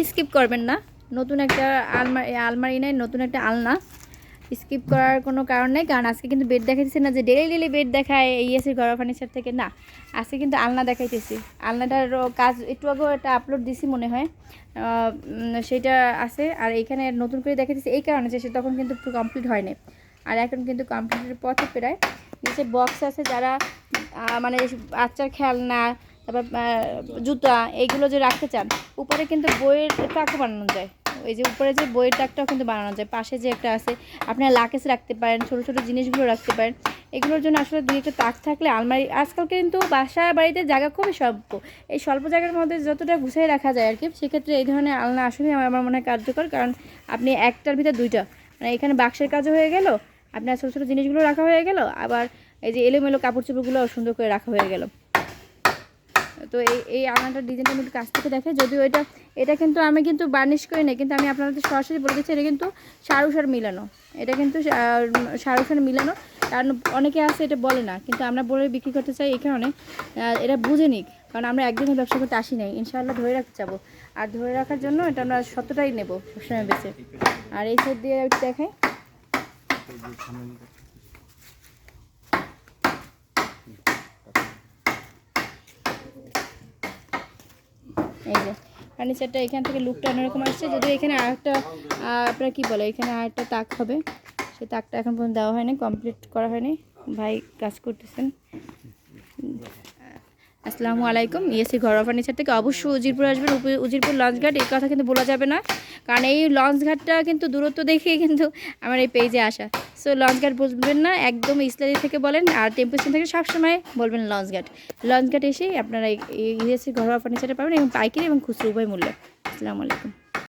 Skip করবেন না। নতুন একটা আলমারি নেই, নতুন একটা আলনা, স্কিপ করার কোনো কারণ নেই। কারণ আজকে কিন্তু বেড দেখাইতেছি না যে ডেলি ডেলি বেড দেখায় ইএসির ঘরোয়া ফার্নিচার থেকে, না, আজকে কিন্তু আলনা দেখাইতেছি। আলনাটার কাজ একটু আগেও একটা আপলোড দিছি মনে হয়, সেটা আছে। আর এইখানে নতুন করে দেখাইতেছি এই কারণে যে সে তখন কিন্তু কমপ্লিট হয়নি, আর এখন কিন্তু কমপ্লিটের পথে প্রায়। নিচে বক্স আছে, যারা মানে বাচ্চার খেলনা, তারপর জুতা এইগুলো যে রাখতে চান। উপরে কিন্তু বইয়ের তাকও বানানো যায়, ওই যে উপরে যে বইয়ের তাকটাও কিন্তু বানানো যায়। পাশে যে একটা আছে, আপনারা লাকেজ রাখতে পারেন, ছোটো ছোটো জিনিসগুলো রাখতে পারেন। এগুলোর জন্য আসলে দুই একটা তাক থাকলে আলমারি, আজকাল কিন্তু বাসা বাড়িতে জায়গা খুবই স্বল্প, এই স্বল্প জায়গার মধ্যে যতটা গুছিয়ে রাখা যায় আর কি, সেক্ষেত্রে এই ধরনের আলনা আসলে আমার মনে হয় কার্যকর। কারণ আপনি একটার ভিতর দুইটা, মানে এখানে বাক্সের কাজও হয়ে গেল, আপনার ছোটো ছোটো জিনিসগুলো রাখা হয়ে গেল, আবার এই যে এলোমেলো কাপড় চোপড়গুলো সুন্দর করে রাখা হয়ে গেল। তো এই আলনাটার ডিজাইনটা আমি একটু কাছ থেকে দেখাই। যদিও এটা কিন্তু আমি কিন্তু বার্নিশ করি না, কিন্তু আমি আপনাদের সরাসরি বলে দিচ্ছি এটা কিন্তু সারুসার মিলানো, এটা কিন্তু সারুসার মিলানো। কারণ অনেকে আছে এটা বলে না, কিন্তু আমরা বলে বিক্রি করতে চাই এই কারণে এটা বুঝে নিক। কারণ আমরা একদিনে ব্যবসা করতে আসি নাই, ইনশাআল্লাহ ধরে রাখতে যাবো। আর ধরে রাখার জন্য এটা আমরা সত্যটাই নেব সবসময় বেছে। আর এই সাইড দিয়ে একটু দেখাই। এই যে ফার্নিচারটা এখান থেকে লুকটা অন্যরকম আসছে। যদিও এখানে আরেকটা আপনারা কী বলে, এখানে আরেকটা তাক হবে, সেই তাকটা এখন পর্যন্ত দেওয়া হয়নি, কমপ্লিট করা হয়নি, ভাই কাজ করতেছেন। আসসালামু আলাইকুম, ইএসি ঘরোয়া ফার্নিচার থেকে অবশ্যই উজিরপুর আসবেন। উজিরপুর লঞ্চঘাট, এই কথা কিন্তু বলা যাবে না, কারণ এই লঞ্চঘাটটা কিন্তু দূরত্ব দেখেই কিন্তু আমার এই পেজে আসা। সো লঞ্চঘাট বলবেন না, একদম ইসলারি থেকে বলেন, আর টেম্পো স্টেশন থেকে সবসময় বলবেন লঞ্চঘাট। লঞ্চঘাট এসেই আপনারা এই ইএসি ঘরোয়া ফার্নিচারটা পাবেন, এবং পাইকারি এবং খুচরো উভয় মূল্যে। আসসালামু আলাইকুম।